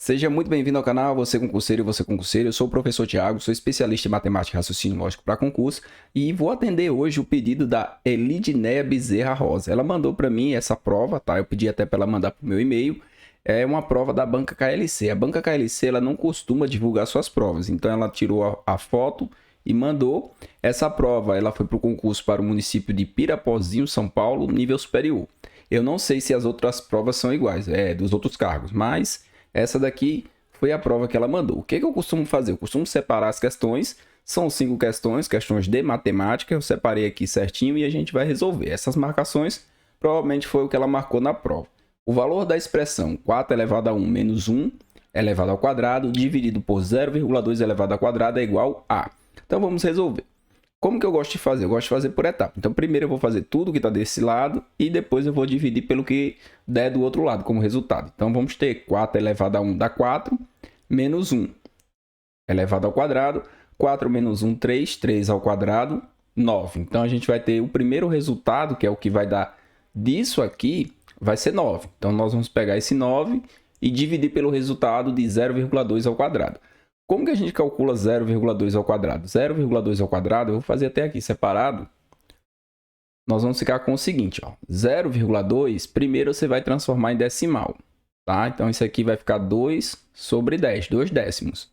Seja muito bem-vindo ao canal, você concurseiro e você concurseiro. Eu sou o professor Thiago, sou especialista em matemática e raciocínio lógico para concurso e vou atender hoje o pedido da Elidneia Bezerra Rosa. Ela mandou para mim essa prova, tá? Eu pedi até para ela mandar para o meu e-mail. É uma prova da Banca KLC. A Banca KLC ela não costuma divulgar suas provas, então ela tirou a foto e mandou. Essa prova ela foi para o concurso para o município de Pirapozinho, São Paulo, nível superior. Eu não sei se as outras provas são iguais, dos outros cargos, mas essa daqui foi a prova que ela mandou. O que eu costumo fazer? Eu costumo separar as questões. São 5 questões, questões de matemática. Eu separei aqui certinho e a gente vai resolver. Essas marcações provavelmente foi o que ela marcou na prova. O valor da expressão 4 elevado a 1 menos 1 elevado ao quadrado dividido por 0,2 elevado ao quadrado é igual a. Então vamos resolver. Como que eu gosto de fazer? Eu gosto de fazer por etapa. Então, primeiro eu vou fazer tudo que está desse lado e depois eu vou dividir pelo que der do outro lado como resultado. Então, vamos ter 4 elevado a 1 dá 4, menos 1 elevado ao quadrado. 4 menos 1, 3. 3 ao quadrado, 9. Então, a gente vai ter o primeiro resultado, que é o que vai dar disso aqui, vai ser 9. Então, nós vamos pegar esse 9 e dividir pelo resultado de 0,2 ao quadrado. Como que a gente calcula 0,2 ao quadrado? 0,2 ao quadrado, eu vou fazer até aqui separado. Nós vamos ficar com o seguinte, ó. 0,2, primeiro você vai transformar em decimal, tá? Então, isso aqui vai ficar 2 sobre 10, 2 décimos.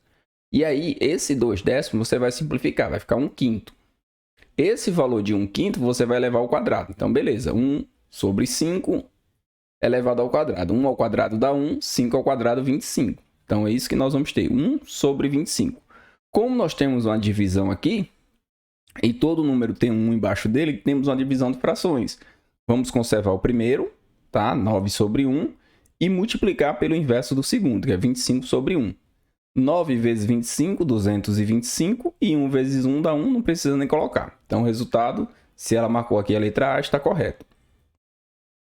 E aí, esse 2 décimos você vai simplificar, vai ficar 1 quinto. Esse valor de 1 quinto você vai levar ao quadrado. Então, beleza, 1 sobre 5 elevado ao quadrado. 1 ao quadrado dá 1, 5 ao quadrado, 25. Então, é isso que nós vamos ter, 1 sobre 25. Como nós temos uma divisão aqui, e todo número tem um embaixo dele, temos uma divisão de frações. Vamos conservar o primeiro, tá? 9 sobre 1, e multiplicar pelo inverso do segundo, que é 25 sobre 1. 9 vezes 25, 225, e 1 vezes 1 dá 1, não precisa nem colocar. Então, o resultado, se ela marcou aqui a letra A, está correto.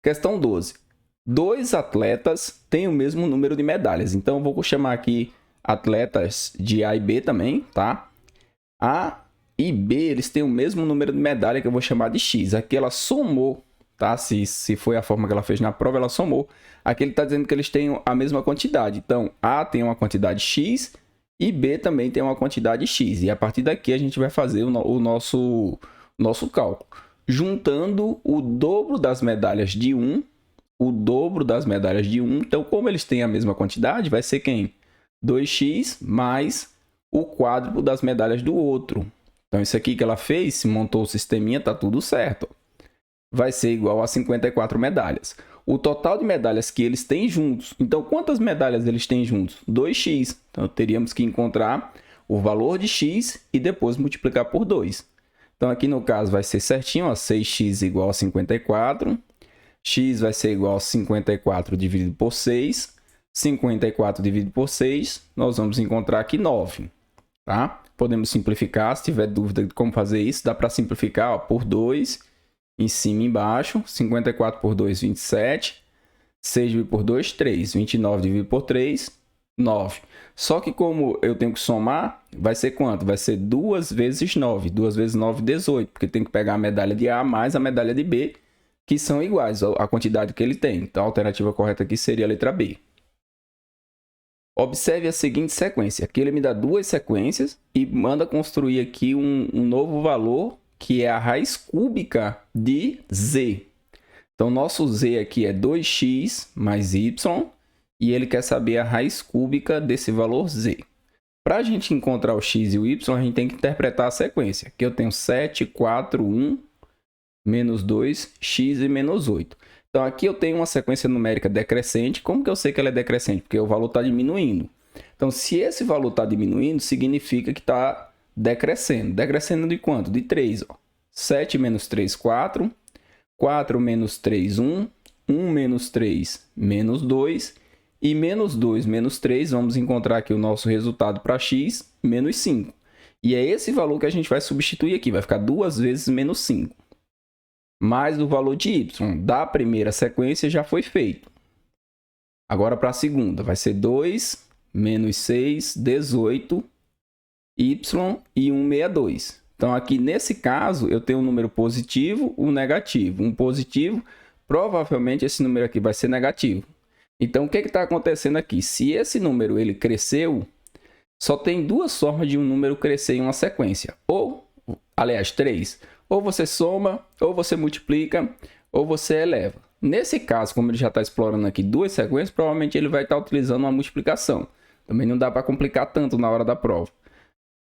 Questão 12. Dois atletas têm o mesmo número de medalhas. Então, eu vou chamar aqui atletas de A e B também, tá? A e B, eles têm o mesmo número de medalha que eu vou chamar de X. Aqui ela somou, tá? Se foi a forma que ela fez na prova, ela somou. Aqui ele está dizendo que eles têm a mesma quantidade. Então, A tem uma quantidade X e B também tem uma quantidade X. E a partir daqui a gente vai fazer o nosso cálculo. Juntando o dobro das medalhas de um, o dobro das medalhas de um. Então, como eles têm a mesma quantidade, vai ser quem? 2x mais o quádruplo das medalhas do outro. Então, isso aqui que ela fez, se montou o sisteminha, tá tudo certo. Vai ser igual a 54 medalhas. O total de medalhas que eles têm juntos. Então, quantas medalhas eles têm juntos? 2x. Então, teríamos que encontrar o valor de x e depois multiplicar por 2. Então, aqui no caso vai ser certinho, ó, 6x igual a 54. X vai ser igual a 54 dividido por 6. 54 dividido por 6, nós vamos encontrar aqui 9. Tá? Podemos simplificar, se tiver dúvida de como fazer isso, dá para simplificar ó, por 2, em cima e embaixo. 54 por 2, 27. 6 dividido por 2, 3. 29 dividido por 3, 9. Só que como eu tenho que somar, vai ser quanto? Vai ser 2 vezes 9. 2 vezes 9, 18. Porque tem que pegar a medalha de A mais a medalha de B, que são iguais à quantidade que ele tem. Então, a alternativa correta aqui seria a letra B. Observe a seguinte sequência. Aqui ele me dá duas sequências e manda construir aqui um novo valor, que é a raiz cúbica de z. Então, nosso z aqui é 2x mais y, e ele quer saber a raiz cúbica desse valor z. Para a gente encontrar o x e o y, a gente tem que interpretar a sequência. Aqui eu tenho 7, 4, 1, menos 2, x e menos 8. Então, aqui eu tenho uma sequência numérica decrescente. Como que eu sei que ela é decrescente? Porque o valor está diminuindo. Então, se esse valor está diminuindo, significa que está decrescendo. Decrescendo de quanto? De 3. Ó. 7 menos 3, 4. 4 menos 3, 1. 1 menos 3, menos 2. E menos 2 menos 3, vamos encontrar aqui o nosso resultado para x, menos 5. E é esse valor que a gente vai substituir aqui. Vai ficar 2 vezes menos 5. Mais o valor de y da primeira sequência já foi feito. Agora para a segunda, vai ser 2 menos 6, 18, y e 162. Então, aqui nesse caso, eu tenho um número positivo, um negativo. Um positivo, provavelmente esse número aqui vai ser negativo. Então, o que está acontecendo aqui? Se esse número ele cresceu, só tem duas formas de um número crescer em uma sequência. Ou, aliás, três. Ou você soma, ou você multiplica, ou você eleva. Nesse caso, como ele já está explorando aqui duas sequências, provavelmente ele vai estar utilizando uma multiplicação. Também não dá para complicar tanto na hora da prova.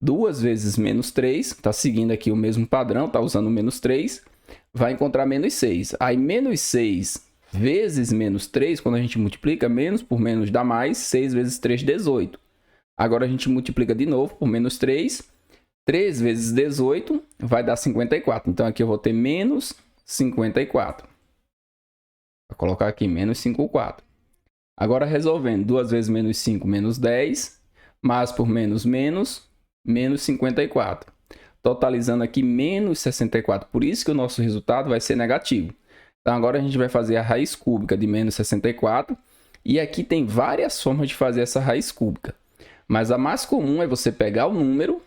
2 vezes menos 3, está seguindo aqui o mesmo padrão, está usando menos 3, vai encontrar menos 6. Aí menos 6 vezes menos 3, quando a gente multiplica, menos por menos dá mais, 6 vezes 3, 18. Agora a gente multiplica de novo por menos 3, 3 vezes 18 vai dar 54. Então aqui eu vou ter menos 54. Vou colocar aqui menos 54. Agora resolvendo, 2 vezes menos 5, menos 10, mais por menos menos, menos 54. Totalizando aqui menos 64. Por isso que o nosso resultado vai ser negativo. Então agora a gente vai fazer a raiz cúbica de menos 64. E aqui tem várias formas de fazer essa raiz cúbica. Mas a mais comum é você pegar o número,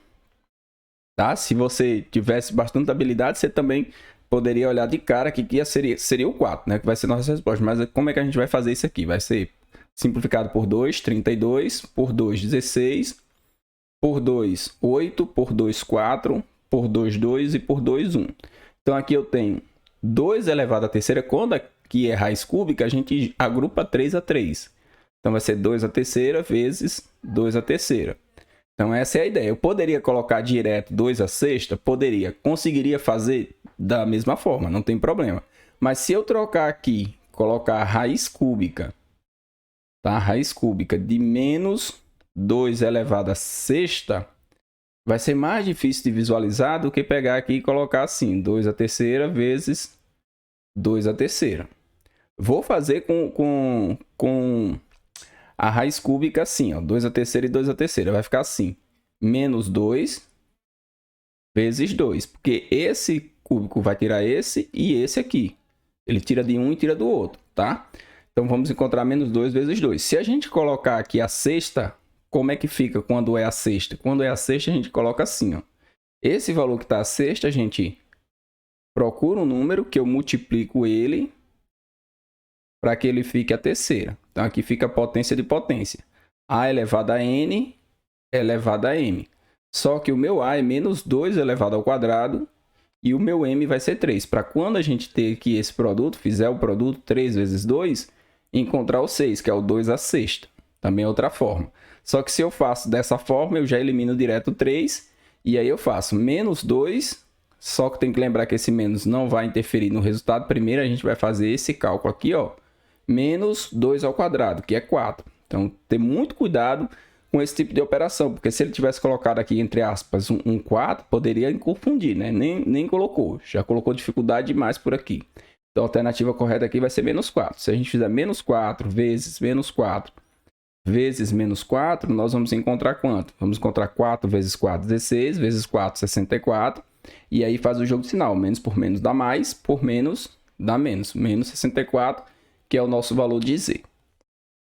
tá? Se você tivesse bastante habilidade, você também poderia olhar de cara que seria o 4, né? Que vai ser nossa resposta. Mas como é que a gente vai fazer isso aqui? Vai ser simplificado por 2, 32, por 2, 16, por 2, 8, por 2, 4, por 2, 2 e por 2, 1. Então aqui eu tenho 2 elevado à terceira. Quando aqui é raiz cúbica, a gente agrupa 3 a 3. Então vai ser 2 à terceira vezes 2 à terceira. Então essa é a ideia. Eu poderia colocar direto 2 à sexta? Poderia. Conseguiria fazer da mesma forma, não tem problema. Mas se eu trocar aqui, colocar a raiz cúbica, tá? A raiz cúbica de menos 2 elevado à sexta, vai ser mais difícil de visualizar do que pegar aqui e colocar assim, 2 à terceira vezes 2 à terceira. Vou fazer com a raiz cúbica assim, ó, 2 à terceira e 2 à terceira. Vai ficar assim, menos 2 vezes 2. Porque esse cúbico vai tirar esse e esse aqui. Ele tira de um e tira do outro, tá? Então, vamos encontrar menos 2 vezes 2. Se a gente colocar aqui a sexta, como é que fica quando é a sexta? Quando é a sexta, a gente coloca assim, ó. Esse valor que está a sexta, a gente procura um número que eu multiplico ele para que ele fique a terceira. Então, aqui fica a potência de potência. A elevado a n elevado a m. Só que o meu a é menos 2 elevado ao quadrado e o meu m vai ser 3. Para quando a gente ter aqui esse produto, fizer o produto 3 vezes 2, encontrar o 6, que é o 2 à sexta. Também é outra forma. Só que se eu faço dessa forma, eu já elimino direto 3. E aí eu faço menos 2. Só que tem que lembrar que esse menos não vai interferir no resultado. Primeiro a gente vai fazer esse cálculo aqui, ó. Menos 2 ao quadrado, que é 4. Então, ter muito cuidado com esse tipo de operação. Porque se ele tivesse colocado aqui, entre aspas, um 4, poderia confundir, né? Nem colocou. Já colocou dificuldade demais por aqui. Então, a alternativa correta aqui vai ser menos 4. Se a gente fizer menos 4 vezes menos 4 vezes menos 4, nós vamos encontrar quanto? Vamos encontrar 4 vezes 4, 16, vezes 4, 64. E aí faz o jogo de sinal. Menos por menos dá mais, por menos dá menos. Menos 64, que é o nosso valor de Z.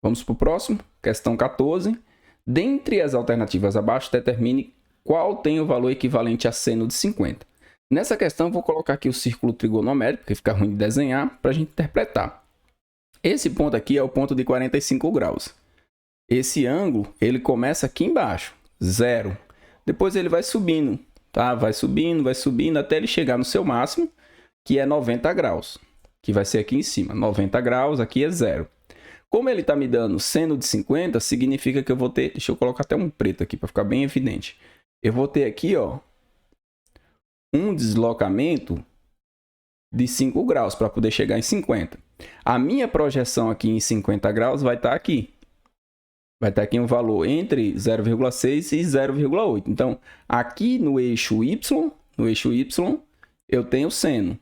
Vamos para o próximo. Questão 14. Dentre as alternativas abaixo, determine qual tem o valor equivalente a seno de 50. Nessa questão, eu vou colocar aqui o círculo trigonométrico, porque fica ruim de desenhar, para a gente interpretar. Esse ponto aqui é o ponto de 45 graus. Esse ângulo, ele começa aqui embaixo, 0. Depois ele vai subindo, tá? Vai subindo até ele chegar no seu máximo, que é 90 graus, que vai ser aqui em cima. 90 graus, aqui é 0. Como ele está me dando seno de 50, significa que eu vou ter... Deixa eu colocar até um preto aqui para ficar bem evidente. Eu vou ter aqui, ó, um deslocamento de 5 graus para poder chegar em 50. A minha projeção aqui em 50 graus vai estar aqui. Vai estar aqui um valor entre 0,6 e 0,8. Então, aqui no eixo Y, eu tenho seno.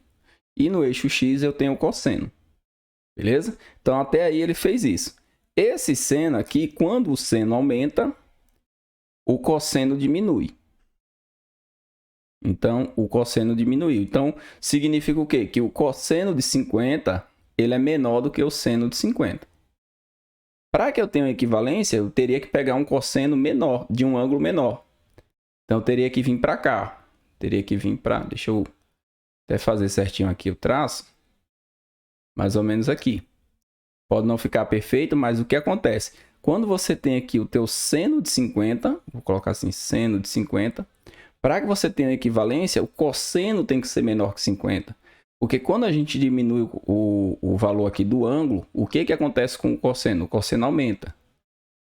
E no eixo X eu tenho cosseno. Beleza? Então, até aí ele fez isso. Esse seno aqui, quando o seno aumenta, o cosseno diminui. Então, o cosseno diminuiu. Então, significa o quê? Que o cosseno de 50 ele é menor do que o seno de 50. Para que eu tenha uma equivalência, eu teria que pegar um cosseno menor, de um ângulo menor. Então, eu teria que vir para cá. Teria que vir para... Deixa eu até fazer certinho aqui o traço. Mais ou menos aqui. Pode não ficar perfeito, mas o que acontece? Quando você tem aqui o teu seno de 50, vou colocar assim, seno de 50, para que você tenha equivalência, o cosseno tem que ser menor que 50. Porque quando a gente diminui o valor aqui do ângulo, o que acontece com o cosseno? O cosseno aumenta.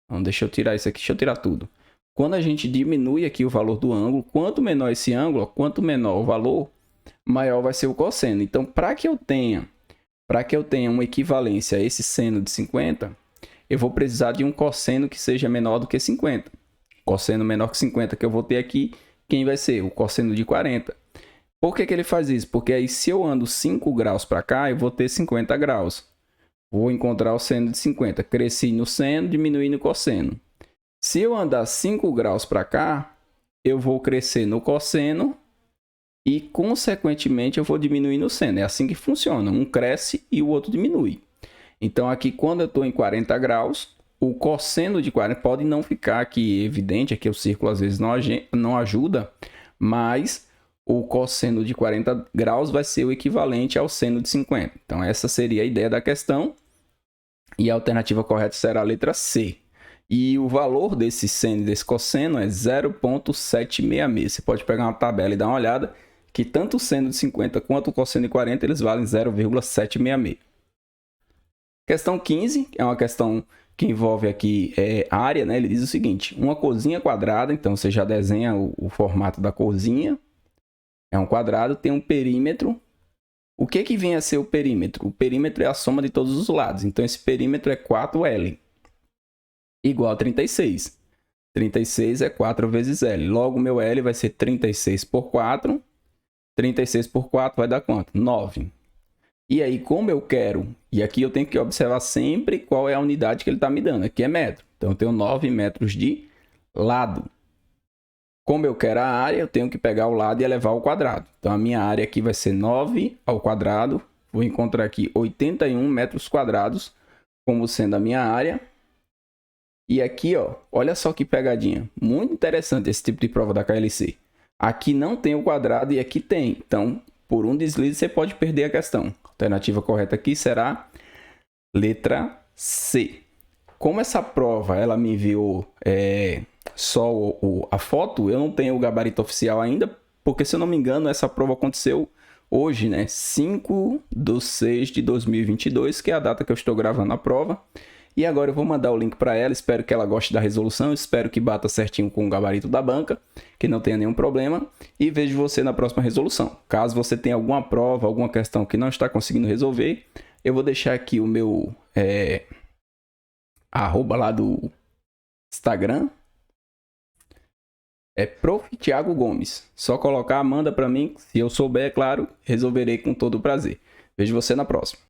Então, deixa eu tirar isso aqui, deixa eu tirar tudo. Quando a gente diminui aqui o valor do ângulo, quanto menor esse ângulo, quanto menor o valor, maior vai ser o cosseno. Então, para que eu tenha uma equivalência a esse seno de 50, eu vou precisar de um cosseno que seja menor do que 50. Cosseno menor que 50 que eu vou ter aqui, quem vai ser? O cosseno de 40. Por que ele faz isso? Porque aí se eu ando 5 graus para cá, eu vou ter 50 graus. Vou encontrar o seno de 50. Cresci no seno, diminui no cosseno. Se eu andar 5 graus para cá, eu vou crescer no cosseno e, consequentemente, eu vou diminuir no seno. É assim que funciona. Um cresce e o outro diminui. Então, aqui, quando eu estou em 40 graus, o cosseno de 40 pode não ficar aqui evidente. Aqui o círculo às vezes não ajuda, mas o cosseno de 40 graus vai ser o equivalente ao seno de 50. Então, essa seria a ideia da questão. E a alternativa correta será a letra C. E o valor desse seno e desse cosseno é 0,766. Você pode pegar uma tabela e dar uma olhada, que tanto o seno de 50 quanto o cosseno de 40, eles valem 0,766. Questão 15 é uma questão que envolve aqui área, né? Ele diz o seguinte: uma cozinha quadrada, então você já desenha o formato da cozinha. É um quadrado, tem um perímetro. O que vem a ser o perímetro? O perímetro é a soma de todos os lados. Então, esse perímetro é 4L, igual a 36. 36 é 4 vezes L. Logo, meu L vai ser 36 por 4. 36 por 4 vai dar quanto? 9. E aí, como eu quero... E aqui eu tenho que observar sempre qual é a unidade que ele está me dando. Aqui é metro. Então, eu tenho 9 metros de lado. Como eu quero a área, eu tenho que pegar o lado e elevar ao quadrado. Então, a minha área aqui vai ser 9 ao quadrado. Vou encontrar aqui 81 metros quadrados como sendo a minha área. E aqui, ó, olha só que pegadinha. Muito interessante esse tipo de prova da KLC. Aqui não tem o quadrado e aqui tem. Então, por um deslize, você pode perder a questão. A alternativa correta aqui será letra C. Como essa prova ela me enviou só a foto, eu não tenho o gabarito oficial ainda, porque, se eu não me engano, essa prova aconteceu hoje, né? 5/6/2022, que é a data que eu estou gravando a prova. E agora eu vou mandar o link para ela, espero que ela goste da resolução, espero que bata certinho com o gabarito da banca, que não tenha nenhum problema, e vejo você na próxima resolução. Caso você tenha alguma prova, alguma questão que não está conseguindo resolver, eu vou deixar aqui o meu arroba lá do Instagram, é Prof. Thiago Gomes. Só colocar, manda para mim, se eu souber, é claro, resolverei com todo o prazer. Vejo você na próxima.